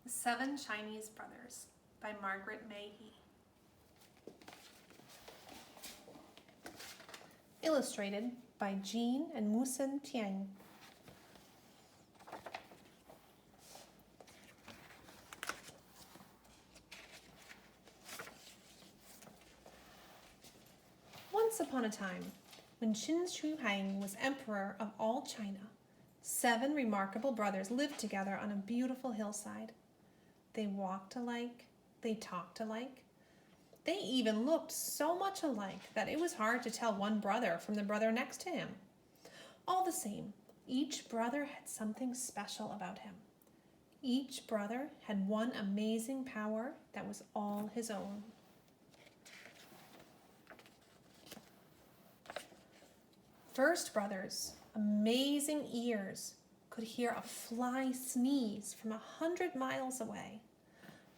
The Seven Chinese Brothers by Margaret Mayhew. Illustrated by Jean and Musen Tiang. Once upon a time, when Qin Shi Huang was emperor of all China, 7 remarkable brothers lived together on a beautiful hillside. They walked alike, they talked alike. They even looked so much alike that it was hard to tell one brother from the brother next to him. All the same, each brother had something special about him. Each brother had one amazing power that was all his own. First brother's amazing ears could hear a fly sneeze from 100 miles away,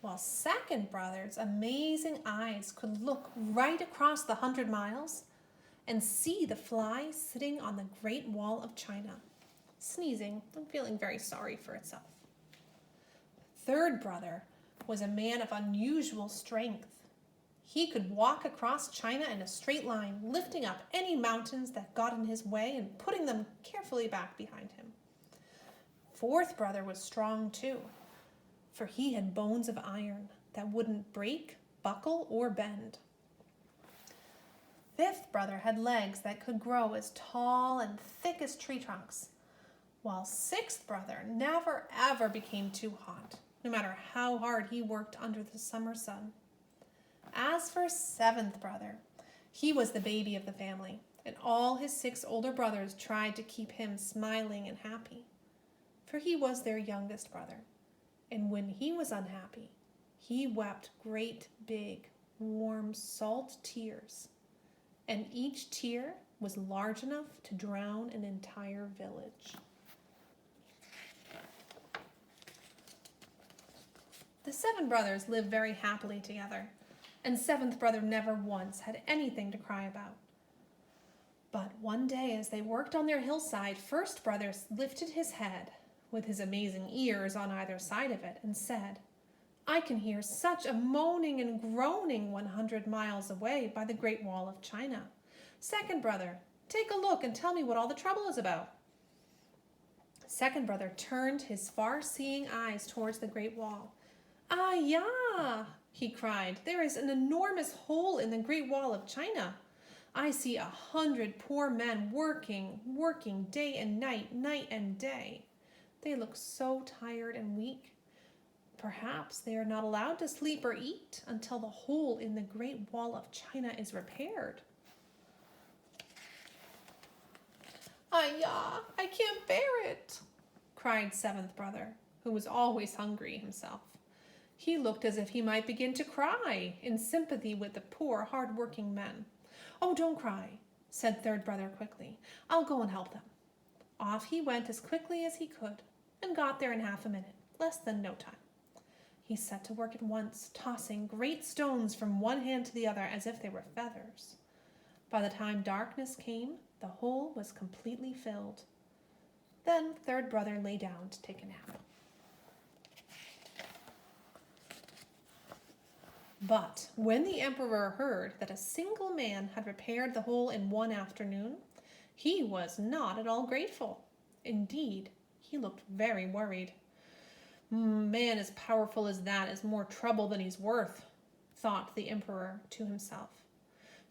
while second brother's amazing eyes could look right across the 100 miles and see the fly sitting on the Great Wall of China, sneezing and feeling very sorry for itself. Third brother was a man of unusual strength. He could walk across China in a straight line, lifting up any mountains that got in his way and putting them carefully back behind him. Fourth brother was strong too, for he had bones of iron that wouldn't break, buckle, or bend. Fifth brother had legs that could grow as tall and thick as tree trunks, while sixth brother never ever became too hot, no matter how hard he worked under the summer sun. As for seventh brother, he was the baby of the family, and all his 6 older brothers tried to keep him smiling and happy, for he was their youngest brother, and when he was unhappy, he wept great, big, warm, salt tears, and each tear was large enough to drown an entire village. The 7 brothers lived very happily together, and seventh brother never once had anything to cry about. But one day, as they worked on their hillside, first brother lifted his head, with his amazing ears on either side of it, and said, "I can hear such a moaning and groaning 100 miles away by the Great Wall of China. Second brother, take a look and tell me what all the trouble is about." Second brother turned his far-seeing eyes towards the Great Wall. "Ah, yeah!" he cried. "There is an enormous hole in the Great Wall of China. I see 100 poor men working day and night and day. They look so tired and weak. Perhaps they are not allowed to sleep or eat until the hole in the Great Wall of China is repaired." "Ah, yeah, I can't bear it," cried seventh brother, who was always hungry himself. He looked as if he might begin to cry in sympathy with the poor, hard-working men. "Oh, don't cry," said third brother quickly. "I'll go and help them." Off he went as quickly as he could, and got there in half a minute, less than no time. He set to work at once, tossing great stones from one hand to the other as if they were feathers. By the time darkness came, the hole was completely filled. Then third brother lay down to take a nap. But when the emperor heard that a single man had repaired the hole in one afternoon, he was not at all grateful. Indeed, he looked very worried. "Man as powerful as that is more trouble than he's worth," thought the emperor to himself.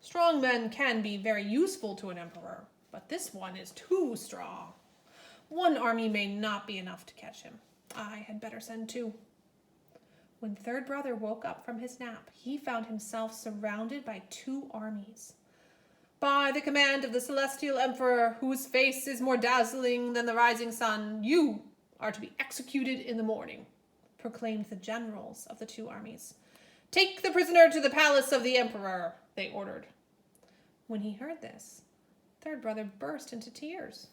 "Strong men can be very useful to an emperor, but this one is too strong. One army may not be enough to catch him. I had better send 2. When third brother woke up from his nap, he found himself surrounded by 2 armies. "By the command of the celestial emperor, whose face is more dazzling than the rising sun, you are to be executed in the morning," proclaimed the generals of the 2 armies. "Take the prisoner to the palace of the emperor," they ordered. When he heard this, third brother burst into tears.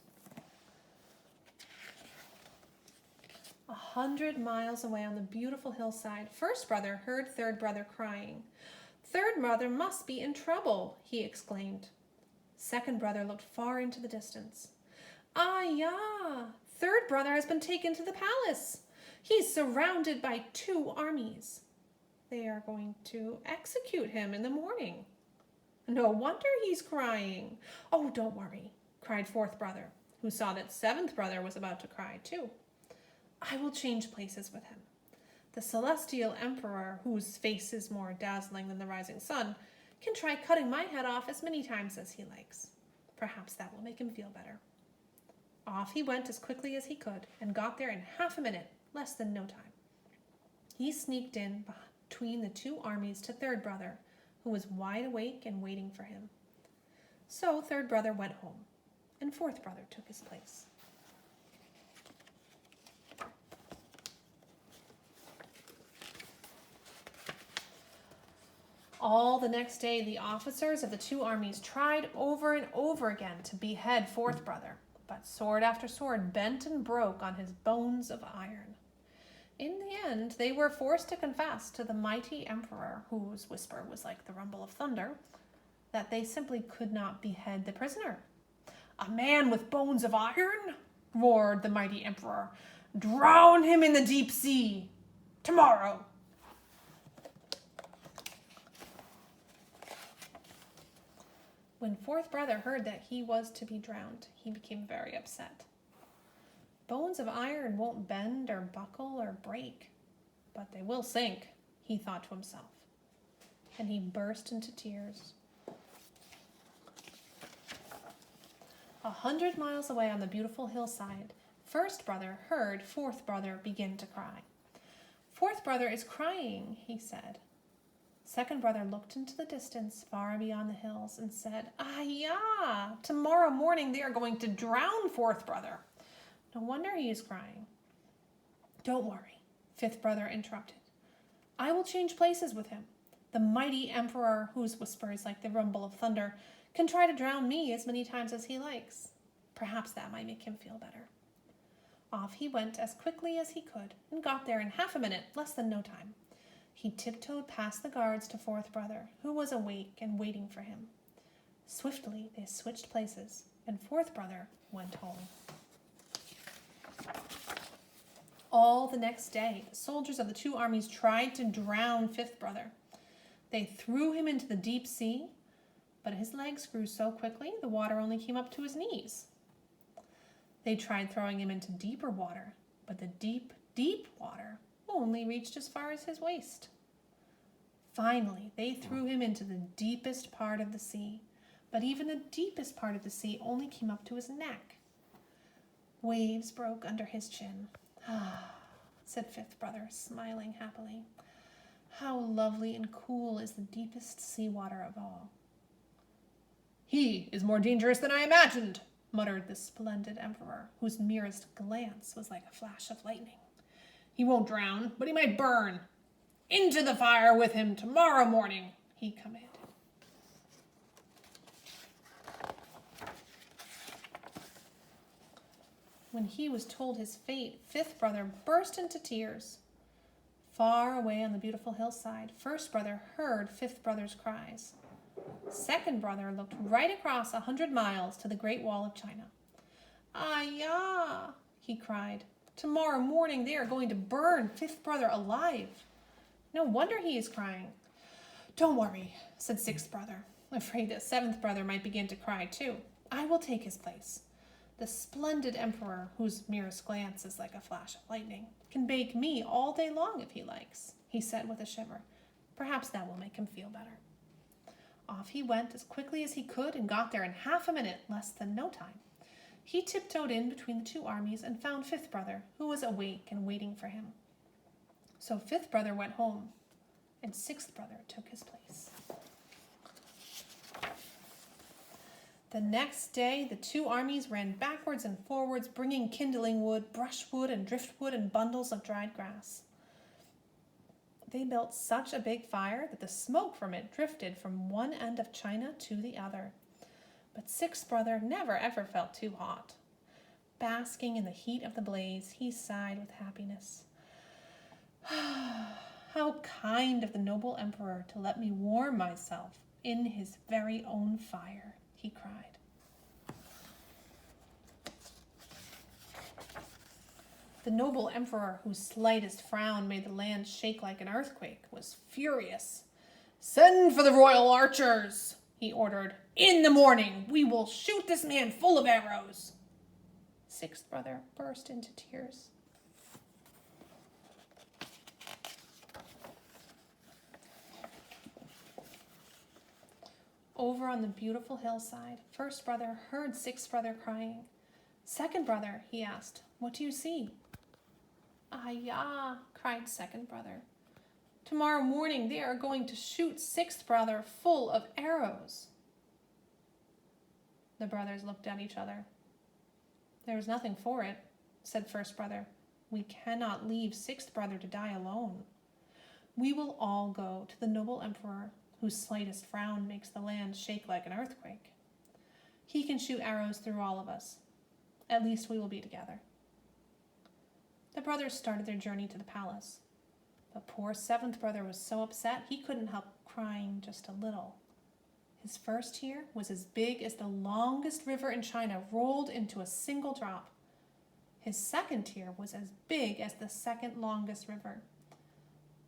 100 miles away on the beautiful hillside, first brother heard third brother crying. "Third brother must be in trouble," he exclaimed. Second brother looked far into the distance. "Ah, yeah, third brother has been taken to the palace. He's surrounded by 2 armies. They are going to execute him in the morning. No wonder he's crying. Oh, don't worry, cried 4th brother, who saw that 7th brother was about to cry too. I will change places with him. The celestial emperor, whose face is more dazzling than the rising sun, can try cutting my head off as many times as he likes. Perhaps that will make him feel better. Off he went as quickly as he could and got there in half a minute, less than no time. He sneaked in between the 2 armies to 3rd brother, who was wide awake and waiting for him. So 3rd brother went home, and 4th brother took his place. All the next day, the officers of the 2 armies tried over and over again to behead 4th brother, but sword after sword bent and broke on his bones of iron. In the end, they were forced to confess to the mighty emperor, whose whisper was like the rumble of thunder, that they simply could not behead the prisoner. "A man with bones of iron?" roared the mighty emperor. "Drown him in the deep sea! Tomorrow!" When 4th brother heard that he was to be drowned, he became very upset. Bones of iron won't bend or buckle or break, but they will sink, he thought to himself, and he burst into tears. 100 miles away on the beautiful hillside, 1st brother heard 4th brother begin to cry. "4th brother is crying," he said. 2nd brother looked into the distance far beyond the hills and said, "Ah, yeah, tomorrow morning they are going to drown 4th brother. No wonder he is crying." "Don't worry," 5th brother interrupted. "I will change places with him. The mighty emperor, whose whisper is like the rumble of thunder, can try to drown me as many times as he likes. Perhaps that might make him feel better." Off he went as quickly as he could and got there in half a minute, less than no time. He tiptoed past the guards to 4th brother, who was awake and waiting for him. Swiftly they switched places, and 4th brother went home. All the next day, the soldiers of the 2 armies tried to drown 5th brother. They threw him into the deep sea, but his legs grew so quickly the water only came up to his knees. They tried throwing him into deeper water, but the deep, deep water only reached as far as his waist. Finally, they threw him into the deepest part of the sea, but even the deepest part of the sea only came up to his neck. Waves broke under his chin. "Ah," said 5th brother, smiling happily. "How lovely and cool is the deepest seawater of all." "He is more dangerous than I imagined," muttered the splendid emperor, whose merest glance was like a flash of lightning. "He won't drown, but he might burn. Into the fire with him tomorrow morning," he commanded. When he was told his fate, 5th brother burst into tears. Far away on the beautiful hillside, 1st brother heard 5th brother's cries. 2nd brother looked right across 100 miles to the Great Wall of China. "Ah, yeah," he cried. "Tomorrow morning they are going to burn 5th brother alive. No wonder he is crying." "Don't worry," said 6th brother, afraid that 7th brother might begin to cry too. "I will take his place. The splendid emperor, whose merest glance is like a flash of lightning, can bake me all day long if he likes," he said with a shiver. Perhaps that will make him feel better. Off he went as quickly as he could and got there in half a minute, less than no time. He tiptoed in between the 2 armies and found 5th brother, who was awake and waiting for him. So 5th brother went home, and 6th brother took his place. The next day, the 2 armies ran backwards and forwards, bringing kindling wood, brushwood, and driftwood, and bundles of dried grass. They built such a big fire that the smoke from it drifted from one end of China to the other. But 6th brother never ever felt too hot. Basking in the heat of the blaze, he sighed with happiness. "How kind of the noble emperor to let me warm myself in his very own fire," he cried. The noble emperor, whose slightest frown made the land shake like an earthquake, was furious. "Send for the royal archers," he ordered. "In the morning, we will shoot this man full of arrows." Sixth brother burst into tears. Over on the beautiful hillside, first brother heard sixth brother crying. "Second brother," he asked, "what do you see?" "Ah, ya," cried second brother. "Tomorrow morning they are going to shoot sixth brother full of arrows." The brothers looked at each other. "There is nothing for it," said first brother. "We cannot leave sixth brother to die alone. We will all go to the noble emperor, whose slightest frown makes the land shake like an earthquake. He can shoot arrows through all of us. At least we will be together." The brothers started their journey to the palace. But poor seventh brother was so upset he couldn't help crying just a little. His first tear was as big as the longest river in China rolled into a single drop. His second tear was as big as the second longest river.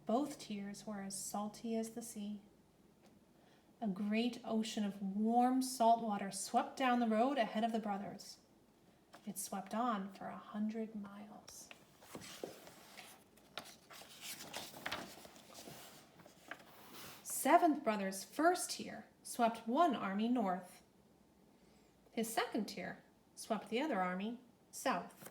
Both tears were as salty as the sea. A great ocean of warm salt water swept down the road ahead of the brothers. It swept on for 100 miles. Seventh brother's first tear swept one army north. His second tear swept the other army south.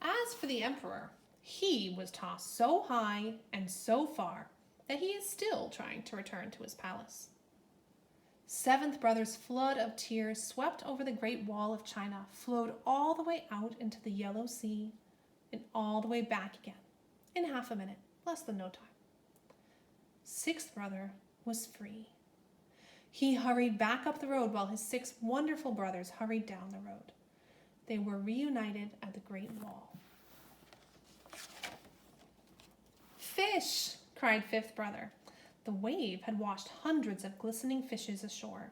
As for the emperor, he was tossed so high and so far that he is still trying to return to his palace. Seventh brother's flood of tears swept over the Great Wall of China, flowed all the way out into the Yellow Sea, and all the way back again, in half a minute, less than no time. Sixth brother was free. He hurried back up the road while his 6 wonderful brothers hurried down the road. They were reunited at the Great Wall. "Fish!" cried fifth brother. The wave had washed hundreds of glistening fishes ashore.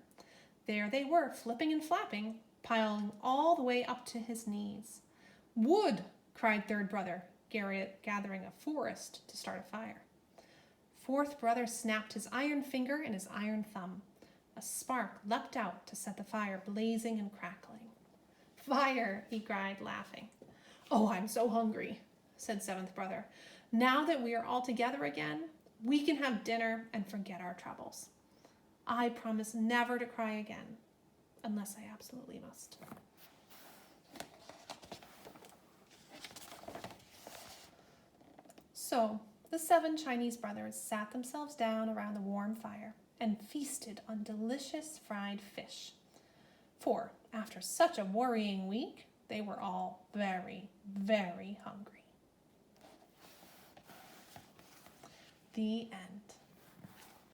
There they were, flipping and flapping, piling all the way up to his knees. "Wood!" cried third brother, gathering a forest to start a fire. Fourth brother snapped his iron finger and his iron thumb. A spark leapt out to set the fire blazing and crackling. "Fire!" he cried, laughing. "Oh, I'm so hungry," said seventh brother. "Now that we are all together again, we can have dinner and forget our troubles. I promise never to cry again, unless I absolutely must." So the 7 Chinese brothers sat themselves down around the warm fire and feasted on delicious fried fish. For after such a worrying week, they were all very, very hungry. The end.